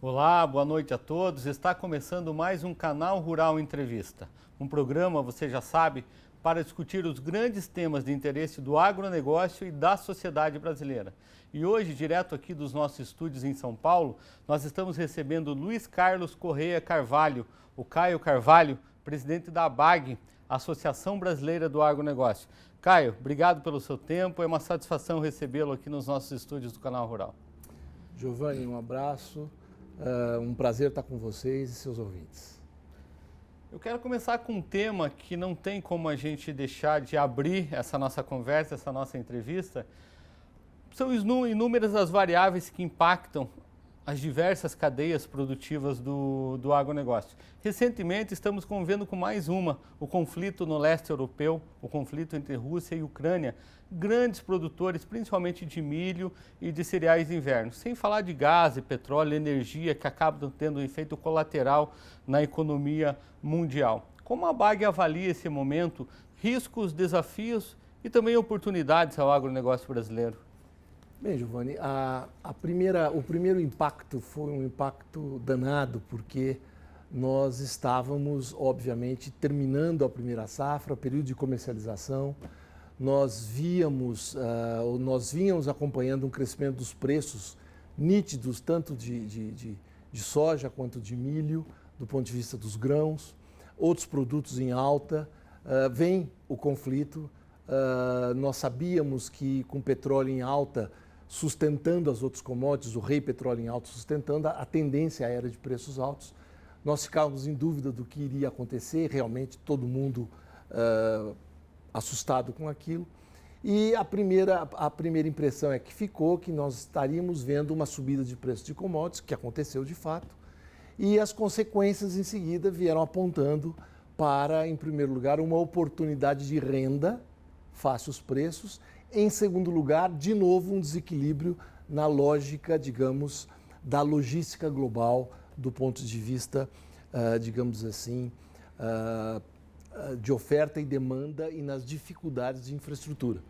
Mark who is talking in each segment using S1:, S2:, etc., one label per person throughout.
S1: Olá, boa noite a todos. Está começando mais um Canal Rural Entrevista. Um programa, você já sabe, para discutir os grandes temas de interesse do agronegócio e da sociedade brasileira. E hoje, direto aqui dos nossos estúdios em São Paulo, nós estamos recebendo Luiz Carlos Correia Carvalho, o Caio Carvalho, presidente da ABAG, Associação Brasileira do Agronegócio. Caio, obrigado pelo seu tempo, é uma satisfação recebê-lo aqui nos nossos estúdios do Canal Rural.
S2: Giovanni, um abraço, um prazer estar com vocês e seus ouvintes.
S1: Eu quero começar com um tema que não tem como a gente deixar de abrir essa nossa conversa, essa nossa entrevista. São inúmeras as variáveis que impactam as diversas cadeias produtivas do agronegócio. Recentemente estamos convivendo com mais uma, o conflito no leste europeu, o conflito entre Rússia e Ucrânia, grandes produtores, principalmente de milho e de cereais de inverno, sem falar de gás, petróleo, energia, que acabam tendo um efeito colateral na economia mundial. Como a ABAG avalia esse momento, riscos, desafios e também oportunidades ao agronegócio brasileiro?
S2: Bem, Giovanni, o primeiro impacto foi um impacto danado, porque nós estávamos, obviamente, terminando a primeira safra, período de comercialização. Nós vínhamos acompanhando um crescimento dos preços nítidos, tanto de soja quanto de milho, do ponto de vista dos grãos, outros produtos em alta. Vem o conflito, nós sabíamos que com petróleo em alta, sustentando as outras commodities, o rei petróleo em alta sustentando, a tendência era de preços altos. Nós ficávamos em dúvida do que iria acontecer, realmente todo mundo assustado com aquilo. E a primeira impressão é que nós estaríamos vendo uma subida de preços de commodities, que aconteceu de fato, e as consequências em seguida vieram apontando para, em primeiro lugar, uma oportunidade de renda face aos preços. Em segundo lugar, de novo, um desequilíbrio na lógica, digamos, da logística global do ponto de vista, digamos assim, de oferta e demanda e nas dificuldades de infraestrutura.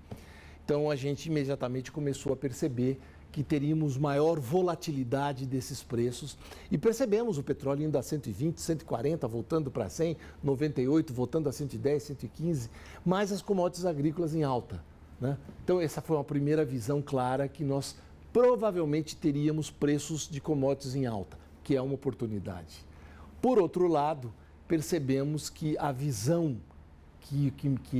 S2: Então, a gente imediatamente começou a perceber que teríamos maior volatilidade desses preços e percebemos o petróleo indo a 120, 140, voltando para 100, 98, voltando a 110, 115, mais as commodities agrícolas em alta. Né? Então, essa foi uma primeira visão clara que nós provavelmente teríamos preços de commodities em alta, que é uma oportunidade. Por outro lado, percebemos que a visão que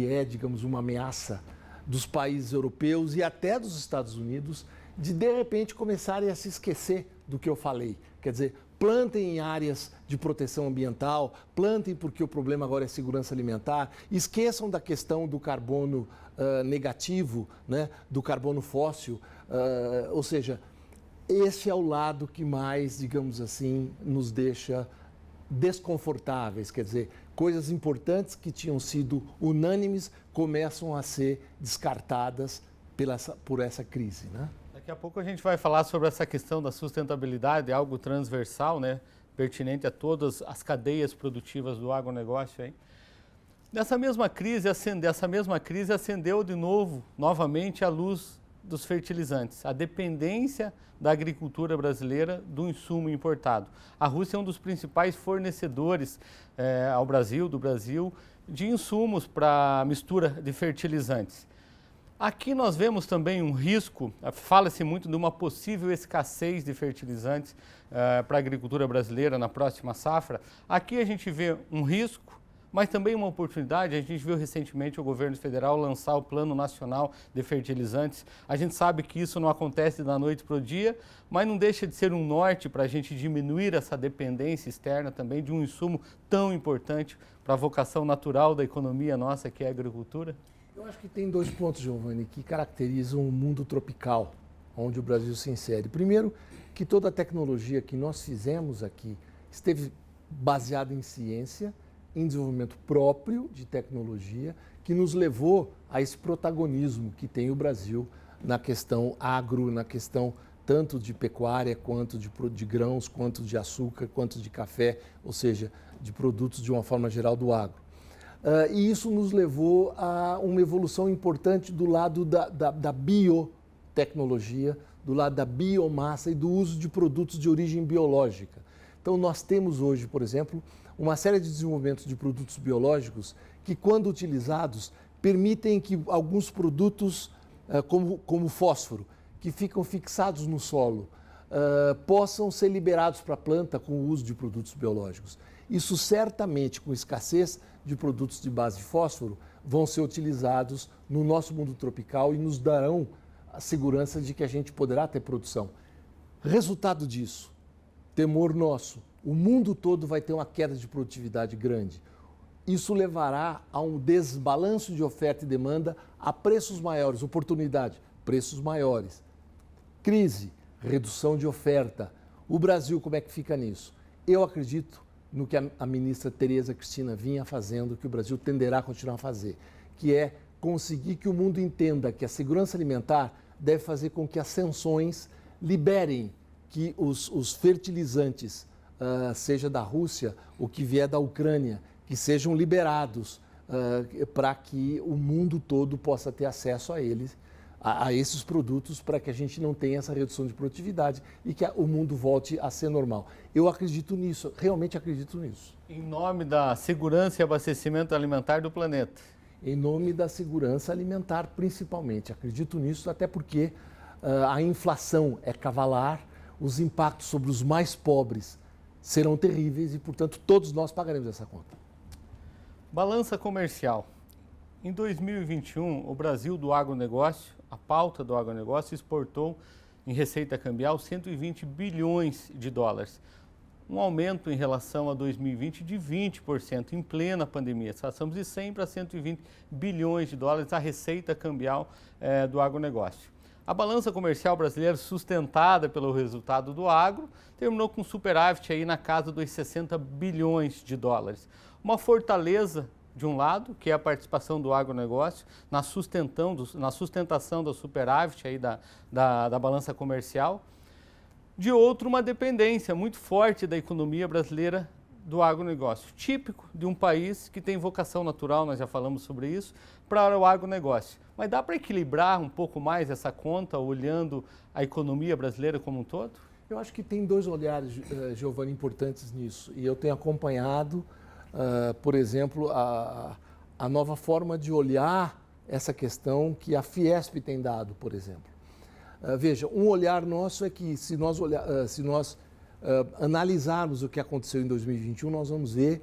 S2: é, digamos, uma ameaça dos países europeus e até dos Estados Unidos, de repente começarem a se esquecer do que eu falei. Quer dizer, plantem em áreas de proteção ambiental, plantem porque o problema agora é segurança alimentar, esqueçam da questão do carbono negativo, né, do carbono fóssil, ou seja, esse é o lado que mais, digamos assim, nos deixa desconfortáveis, quer dizer, coisas importantes que tinham sido unânimes começam a ser descartadas por essa crise, né?
S1: Daqui a pouco a gente vai falar sobre essa questão da sustentabilidade, algo transversal, né, pertinente a todas as cadeias produtivas do agronegócio aí. Essa mesma crise acendeu novamente a luz dos fertilizantes, a dependência da agricultura brasileira do insumo importado. A Rússia é um dos principais fornecedores do Brasil, de insumos para mistura de fertilizantes. Aqui nós vemos também um risco, fala-se muito de uma possível escassez de fertilizantes para a agricultura brasileira na próxima safra. Aqui a gente vê um risco, mas também uma oportunidade. A gente viu recentemente o governo federal lançar o Plano Nacional de Fertilizantes. A gente sabe que isso não acontece da noite para o dia, mas não deixa de ser um norte para a gente diminuir essa dependência externa também de um insumo tão importante para a vocação natural da economia nossa, que é a agricultura.
S2: Eu acho que tem dois pontos, Giovanni, que caracterizam o mundo tropical, onde o Brasil se insere. Primeiro, que toda a tecnologia que nós fizemos aqui esteve baseada em ciência, em desenvolvimento próprio de tecnologia, que nos levou a esse protagonismo que tem o Brasil na questão agro, na questão tanto de pecuária, quanto de grãos, quanto de açúcar, quanto de café, ou seja, de produtos de uma forma geral do agro. E isso nos levou a uma evolução importante do lado da biotecnologia, do lado da biomassa e do uso de produtos de origem biológica. Então, nós temos hoje, por exemplo, uma série de desenvolvimentos de produtos biológicos que, quando utilizados, permitem que alguns produtos, como fósforo, que ficam fixados no solo, possam ser liberados para a planta com o uso de produtos biológicos. Isso certamente, com escassez de produtos de base de fósforo, vão ser utilizados no nosso mundo tropical e nos darão a segurança de que a gente poderá ter produção. Resultado disso, temor nosso, o mundo todo vai ter uma queda de produtividade grande. Isso levará a um desbalanço de oferta e demanda a preços maiores, oportunidade, preços maiores. Crise, redução de oferta. O Brasil, como é que fica nisso? Eu acredito no que a ministra Tereza Cristina vinha fazendo, que o Brasil tenderá a continuar a fazer, que é conseguir que o mundo entenda que a segurança alimentar deve fazer com que as sanções liberem que os fertilizantes, seja da Rússia ou que vier da Ucrânia, que sejam liberados para que o mundo todo possa ter acesso a eles, a esses produtos, para que a gente não tenha essa redução de produtividade e que o mundo volte a ser normal. Eu acredito nisso, realmente acredito nisso.
S1: Em nome da segurança e abastecimento alimentar do planeta.
S2: Em nome da segurança alimentar, principalmente. Acredito nisso, até porque a inflação é cavalar, os impactos sobre os mais pobres serão terríveis e, portanto, todos nós pagaremos essa conta.
S1: Balança comercial. Em 2021, o Brasil do agronegócio, a pauta do agronegócio, exportou em receita cambial 120 bilhões de dólares. Um aumento em relação a 2020 de 20% em plena pandemia. Passamos de 100 para 120 bilhões de dólares a receita cambial do agronegócio. A balança comercial brasileira, sustentada pelo resultado do agro, terminou com superávit aí na casa dos 60 bilhões de dólares. Uma fortaleza, de um lado, que é a participação do agronegócio na sustentação do superávit aí da balança comercial. De outro, uma dependência muito forte da economia brasileira do agronegócio, típico de um país que tem vocação natural, nós já falamos sobre isso, para o agronegócio. Mas dá para equilibrar um pouco mais essa conta, olhando a economia brasileira como um todo?
S2: Eu acho que tem dois olhares, Giovanni, importantes nisso. E eu tenho acompanhado, por exemplo, a nova forma de olhar essa questão que a Fiesp tem dado, por exemplo. Veja, um olhar nosso é que se nós analisarmos o que aconteceu em 2021, nós vamos ver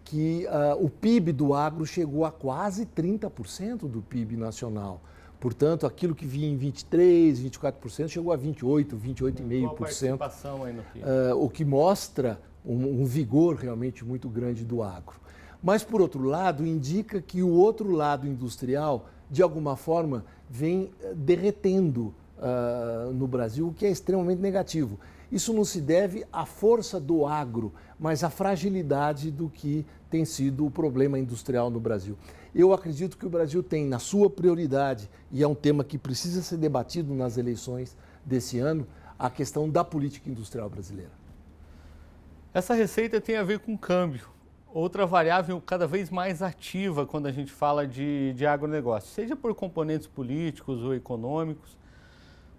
S2: que o PIB do agro chegou a quase 30% do PIB nacional. Portanto, aquilo que vinha em 23%, 24%, chegou a 28%, 28,5%.
S1: Participação aí no PIB.
S2: O que mostra um vigor realmente muito grande do agro. Mas, por outro lado, indica que o outro lado industrial, de alguma forma, vem derretendo no Brasil, o que é extremamente negativo. Isso não se deve à força do agro, mas à fragilidade do que tem sido o problema industrial no Brasil. Eu acredito que o Brasil tem na sua prioridade, e é um tema que precisa ser debatido nas eleições desse ano, a questão da política industrial brasileira.
S1: Essa receita tem a ver com câmbio, outra variável cada vez mais ativa quando a gente fala de agronegócio, seja por componentes políticos ou econômicos.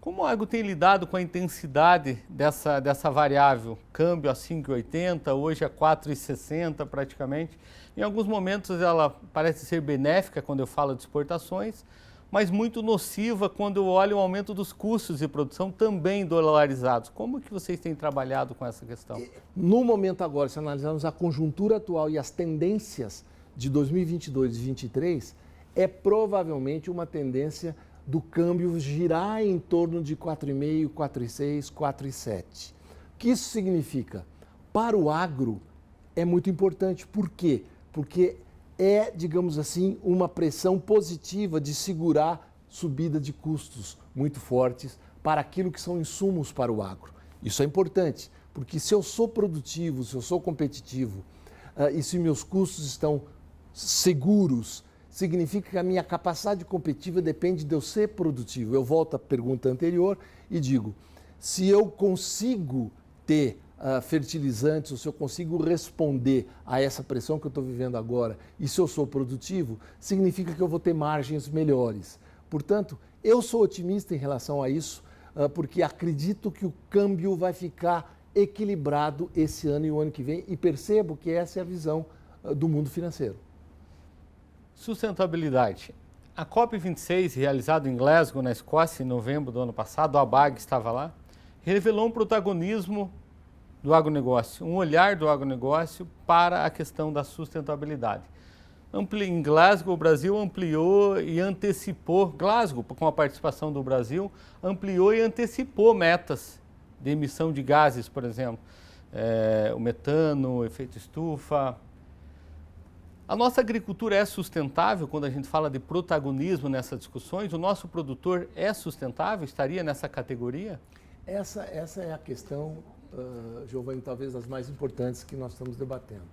S1: Como o agro tem lidado com a intensidade dessa variável? Câmbio a 5,80, hoje a 4,60 praticamente. Em alguns momentos ela parece ser benéfica quando eu falo de exportações, mas muito nociva quando eu olho o aumento dos custos de produção também dolarizados. Como que vocês têm trabalhado com essa questão?
S2: No momento agora, se analisarmos a conjuntura atual e as tendências de 2022 e 2023, é provavelmente uma tendência do câmbio girar em torno de 4,5, 4,6, 4,7. O que isso significa? Para o agro é muito importante. Por quê? Porque é, digamos assim, uma pressão positiva de segurar subida de custos muito fortes para aquilo que são insumos para o agro. Isso é importante, porque se eu sou produtivo, se eu sou competitivo e se meus custos estão seguros, significa que a minha capacidade competitiva depende de eu ser produtivo. Eu volto à pergunta anterior e digo, se eu consigo ter fertilizantes, ou se eu consigo responder a essa pressão que eu estou vivendo agora, e se eu sou produtivo, significa que eu vou ter margens melhores. Portanto, eu sou otimista em relação a isso, porque acredito que o câmbio vai ficar equilibrado esse ano e o ano que vem, e percebo que essa é a visão do mundo financeiro.
S1: Sustentabilidade. A COP26, realizada em Glasgow, na Escócia, em novembro do ano passado, a ABAG estava lá, revelou um protagonismo do agronegócio, um olhar do agronegócio para a questão da sustentabilidade. Em Glasgow, o Brasil ampliou e antecipou, Glasgow, com a participação do Brasil, ampliou e antecipou metas de emissão de gases, por exemplo, o metano, o efeito estufa. A nossa agricultura é sustentável quando a gente fala de protagonismo nessas discussões? O nosso produtor é sustentável? Estaria nessa categoria?
S2: Essa é a questão, Giovanni, talvez das mais importantes que nós estamos debatendo.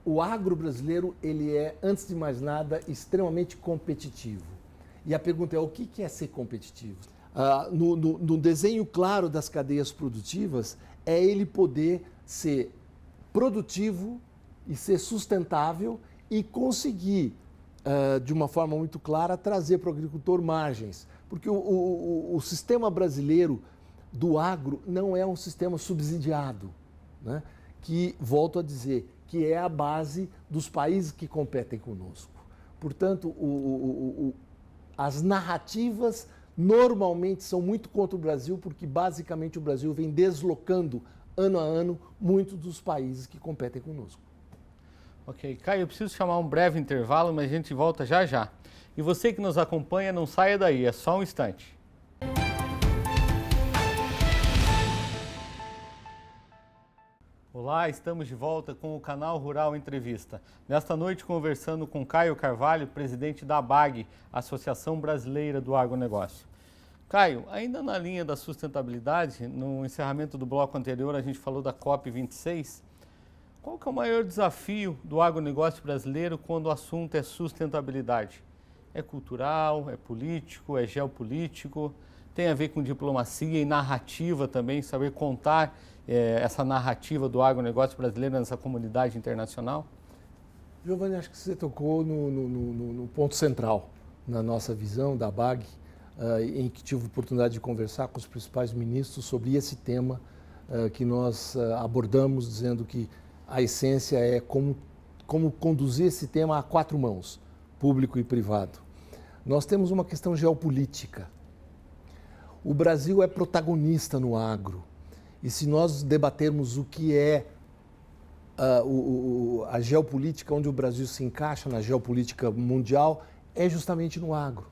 S2: O agro brasileiro, ele é, antes de mais nada, extremamente competitivo. E a pergunta é, o que é ser competitivo? No desenho claro das cadeias produtivas, é ele poder ser produtivo e ser sustentável e conseguir, de uma forma muito clara, trazer para o agricultor margens. Porque o sistema brasileiro do agro não é um sistema subsidiado, né? Que, volto a dizer, que é a base dos países que competem conosco. Portanto, as narrativas normalmente são muito contra o Brasil, porque basicamente o Brasil vem deslocando ano a ano muitos dos países que competem conosco.
S1: Ok, Caio, eu preciso chamar um breve intervalo, mas a gente volta já já. E você que nos acompanha, não saia daí, é só um instante. Olá, estamos de volta com o canal Rural Entrevista. Nesta noite conversando com Caio Carvalho, presidente da ABAG, Associação Brasileira do Agronegócio. Caio, ainda na linha da sustentabilidade, no encerramento do bloco anterior a gente falou da COP26. Qual que é o maior desafio do agronegócio brasileiro quando o assunto é sustentabilidade? É cultural, é político, é geopolítico, tem a ver com diplomacia e narrativa também, saber contar essa narrativa do agronegócio brasileiro nessa comunidade internacional?
S2: Giovanni, acho que você tocou no ponto central na nossa visão da ABAG, em que tive a oportunidade de conversar com os principais ministros sobre esse tema que nós abordamos, dizendo que a essência é como conduzir esse tema a quatro mãos, público e privado. Nós temos uma questão geopolítica. O Brasil é protagonista no agro. E se nós debatermos o que é a geopolítica, onde o Brasil se encaixa na geopolítica mundial, é justamente no agro.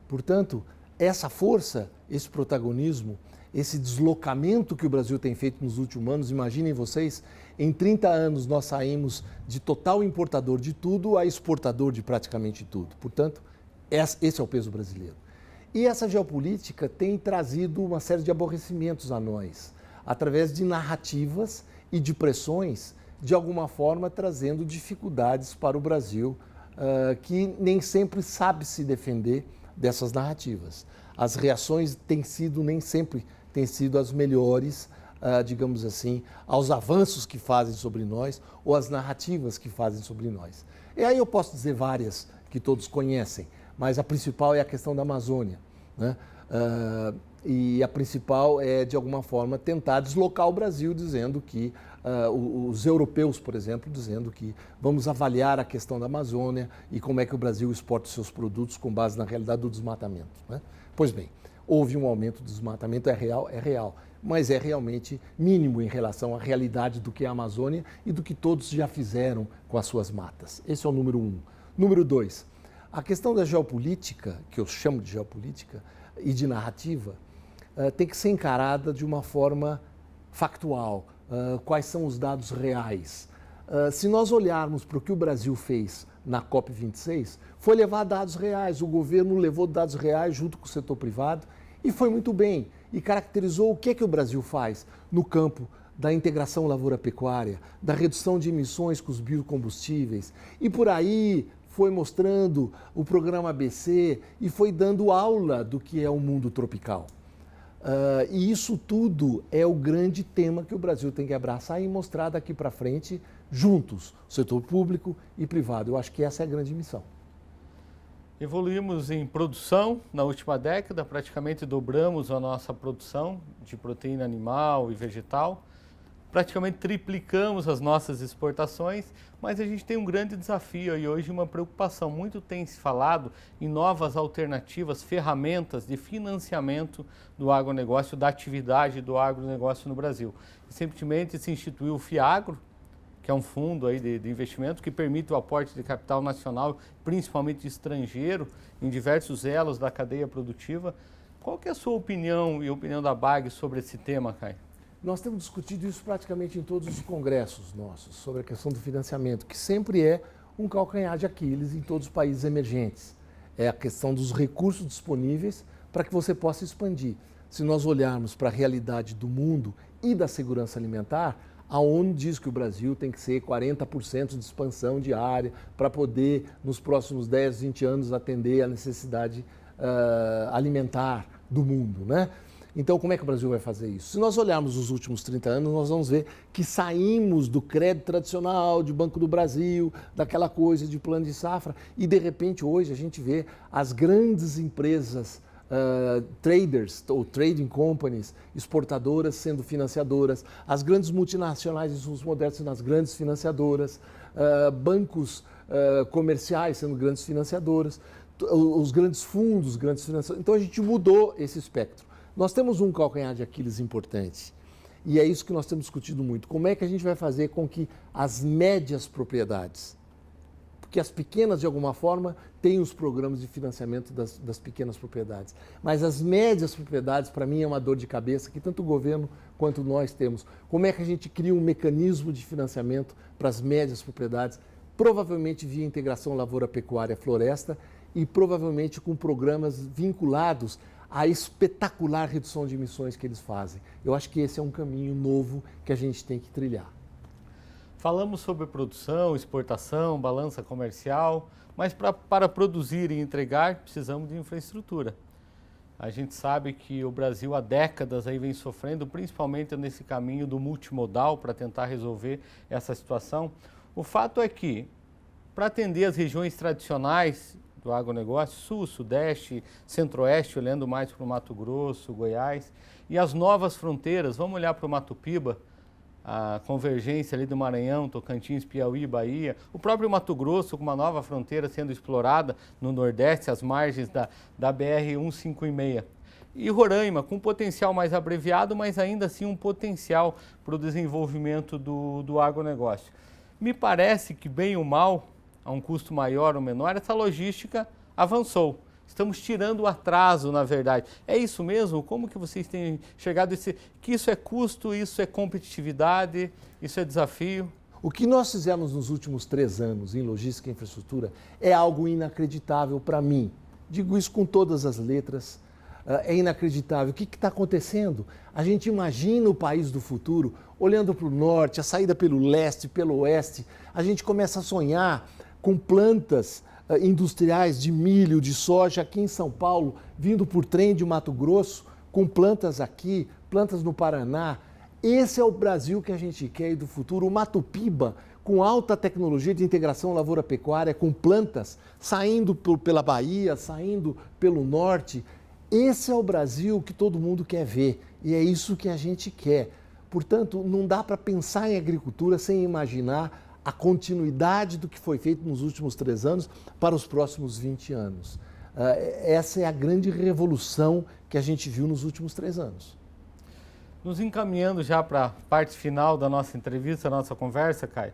S2: Portanto, essa força, esse protagonismo, esse deslocamento que o Brasil tem feito nos últimos anos, imaginem vocês, em 30 anos nós saímos de total importador de tudo a exportador de praticamente tudo. Portanto, esse é o peso brasileiro. E essa geopolítica tem trazido uma série de aborrecimentos a nós, através de narrativas e de pressões, de alguma forma trazendo dificuldades para o Brasil, que nem sempre sabe se defender dessas narrativas. As reações nem sempre têm sido as melhores, digamos assim, aos avanços que fazem sobre nós ou às narrativas que fazem sobre nós. E aí eu posso dizer várias que todos conhecem, mas a principal é a questão da Amazônia, né? E a principal é, de alguma forma, tentar deslocar o Brasil, dizendo que, os europeus, por exemplo, dizendo que vamos avaliar a questão da Amazônia e como é que o Brasil exporta os seus produtos com base na realidade do desmatamento, né? Pois bem, houve um aumento do desmatamento, é real, mas é realmente mínimo em relação à realidade do que é a Amazônia e do que todos já fizeram com as suas matas. Esse é o número 1. Número 2, a questão da geopolítica, que eu chamo de geopolítica, e de narrativa, tem que ser encarada de uma forma factual. Quais são os dados reais? Se nós olharmos para o que o Brasil fez na COP26, foi levar dados reais. O governo levou dados reais junto com o setor privado e foi muito bem. E caracterizou o que o Brasil faz no campo da integração lavoura-pecuária, da redução de emissões com os biocombustíveis. E por aí foi mostrando o programa ABC e foi dando aula do que é o mundo tropical. E isso tudo é o grande tema que o Brasil tem que abraçar e mostrar daqui para frente, juntos, setor público e privado. Eu acho que essa é a grande missão.
S1: Evoluímos em produção na última década, praticamente dobramos a nossa produção de proteína animal e vegetal, praticamente triplicamos as nossas exportações, mas a gente tem um grande desafio e hoje uma preocupação. Muito tem se falado em novas alternativas, ferramentas de financiamento do agronegócio, da atividade do agronegócio no Brasil. Recentemente se instituiu o FIAGRO, que é um fundo aí de investimento que permite o aporte de capital nacional, principalmente estrangeiro, em diversos elos da cadeia produtiva. Qual que é a sua opinião e a opinião da BAG sobre esse tema, Caio?
S2: Nós temos discutido isso praticamente em todos os congressos nossos, sobre a questão do financiamento, que sempre é um calcanhar de Aquiles em todos os países emergentes. É a questão dos recursos disponíveis para que você possa expandir. Se nós olharmos para a realidade do mundo e da segurança alimentar, a ONU diz que o Brasil tem que ser 40% de expansão diária para poder, nos próximos 10, 20 anos, atender a necessidade alimentar do mundo, né? Então, como é que o Brasil vai fazer isso? Se nós olharmos os últimos 30 anos, nós vamos ver que saímos do crédito tradicional, de Banco do Brasil, daquela coisa de plano de safra, e de repente hoje a gente vê as grandes empresas traders ou trading companies, exportadoras sendo financiadoras, as grandes multinacionais insumos modernos sendo as grandes financiadoras, bancos comerciais sendo grandes financiadoras, os grandes fundos, grandes financiadores. Então a gente mudou esse espectro. Nós temos um calcanhar de Aquiles importante e é isso que nós temos discutido muito. Como é que a gente vai fazer com que as médias propriedades, porque as pequenas, de alguma forma, têm os programas de financiamento das pequenas propriedades. Mas as médias propriedades, para mim, é uma dor de cabeça que tanto o governo quanto nós temos. Como é que a gente cria um mecanismo de financiamento para as médias propriedades, provavelmente via integração lavoura-pecuária-floresta e provavelmente com programas vinculados à espetacular redução de emissões que eles fazem. Eu acho que esse é um caminho novo que a gente tem que trilhar.
S1: Falamos sobre produção, exportação, balança comercial, mas para produzir e entregar precisamos de infraestrutura. A gente sabe que o Brasil há décadas aí vem sofrendo, principalmente nesse caminho do multimodal para tentar resolver essa situação. O fato é que, para atender as regiões tradicionais do agronegócio, sul, sudeste, centro-oeste, olhando mais para o Mato Grosso, Goiás, e as novas fronteiras, vamos olhar para o Mato Piba, a convergência ali do Maranhão, Tocantins, Piauí, Bahia, o próprio Mato Grosso com uma nova fronteira sendo explorada no Nordeste, às margens da BR-156. E Roraima, com potencial mais abreviado, mas ainda assim um potencial para o desenvolvimento do agronegócio. Me parece que, bem ou mal, a um custo maior ou menor, essa logística avançou. Estamos tirando o atraso, na verdade. É isso mesmo? Como que vocês têm chegado a que isso é custo, isso é competitividade, isso é desafio?
S2: O que nós fizemos nos últimos 3 anos em logística e infraestrutura é algo inacreditável para mim. Digo isso com todas as letras. É inacreditável. O que está acontecendo? A gente imagina o país do futuro olhando para o norte, a saída pelo leste, pelo oeste. A gente começa a sonhar com plantas industriais de milho, de soja aqui em São Paulo, vindo por trem de Mato Grosso, com plantas aqui, plantas no Paraná. Esse é o Brasil que a gente quer e do futuro. O Mato Piba, com alta tecnologia de integração lavoura-pecuária, com plantas saindo pela Bahia, saindo pelo norte. Esse é o Brasil que todo mundo quer ver e é isso que a gente quer. Portanto, não dá para pensar em agricultura sem imaginar a continuidade do que foi feito nos últimos 3 anos para os próximos 20 anos. Essa é a grande revolução que a gente viu nos últimos 3 anos.
S1: Nos encaminhando já para a parte final da nossa entrevista, da nossa conversa, Caio,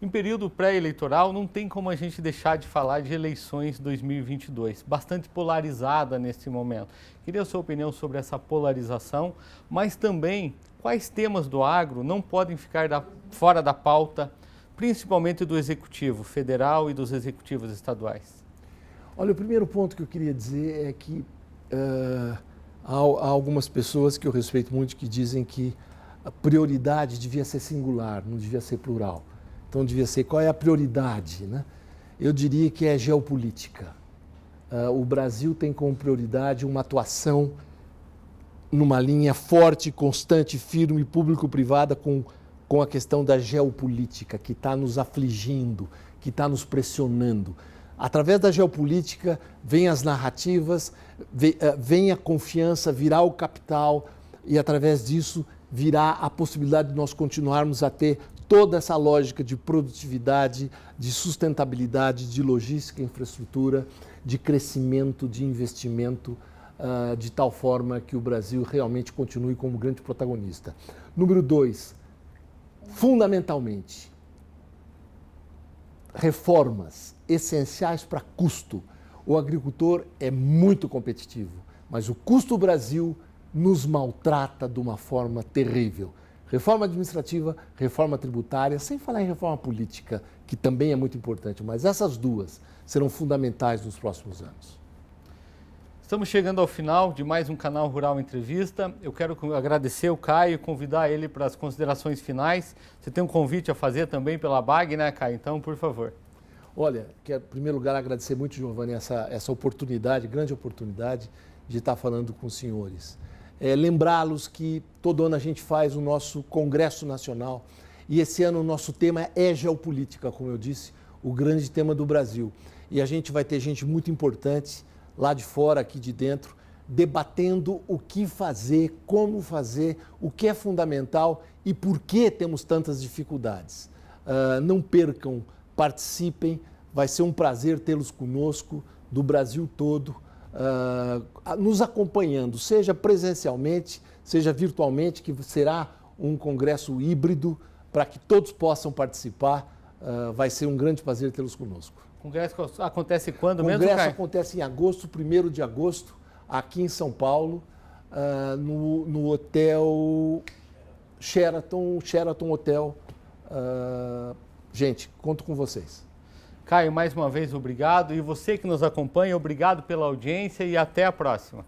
S1: em período pré-eleitoral não tem como a gente deixar de falar de eleições 2022, bastante polarizada neste momento. Queria a sua opinião sobre essa polarização, mas também quais temas do agro não podem ficar fora da pauta, principalmente do Executivo Federal e dos Executivos Estaduais?
S2: Olha, o primeiro ponto que eu queria dizer é que há algumas pessoas que eu respeito muito que dizem que a prioridade devia ser singular, não devia ser plural. Então, devia ser qual é a prioridade, né? Eu diria que é geopolítica. O Brasil tem como prioridade uma atuação numa linha forte, constante, firme, público-privada com a questão da geopolítica que está nos afligindo, que está nos pressionando. Através da geopolítica, vem as narrativas, vem a confiança, virá o capital e, através disso, virá a possibilidade de nós continuarmos a ter toda essa lógica de produtividade, de sustentabilidade, de logística, infraestrutura, de crescimento, de investimento, de tal forma que o Brasil realmente continue como grande protagonista. Número 2, fundamentalmente, reformas essenciais para custo. O agricultor é muito competitivo, mas o custo do Brasil nos maltrata de uma forma terrível. Reforma administrativa, reforma tributária, sem falar em reforma política, que também é muito importante, mas essas duas serão fundamentais nos próximos anos.
S1: Estamos chegando ao final de mais um Canal Rural Entrevista. Eu quero agradecer o Caio e convidar ele para as considerações finais. Você tem um convite a fazer também pela BAG, né, Caio? Então, por favor.
S2: Olha, quero, em primeiro lugar, agradecer muito, Giovanni, essa oportunidade, grande oportunidade de estar falando com os senhores. Lembrá-los que todo ano a gente faz o nosso Congresso Nacional e esse ano o nosso tema é geopolítica, como eu disse, o grande tema do Brasil. E a gente vai ter gente muito importante lá de fora, aqui de dentro, debatendo o que fazer, como fazer, o que é fundamental e por que temos tantas dificuldades. Não percam, participem, vai ser um prazer tê-los conosco, do Brasil todo, nos acompanhando, seja presencialmente, seja virtualmente, que será um congresso híbrido para que todos possam participar. Vai ser um grande prazer tê-los conosco.
S1: O congresso acontece quando
S2: mesmo,
S1: Caio?
S2: O congresso acontece em agosto, 1º de agosto, aqui em São Paulo, no hotel Sheraton Hotel. Gente, conto com vocês.
S1: Caio, mais uma vez, obrigado. E você que nos acompanha, obrigado pela audiência e até a próxima.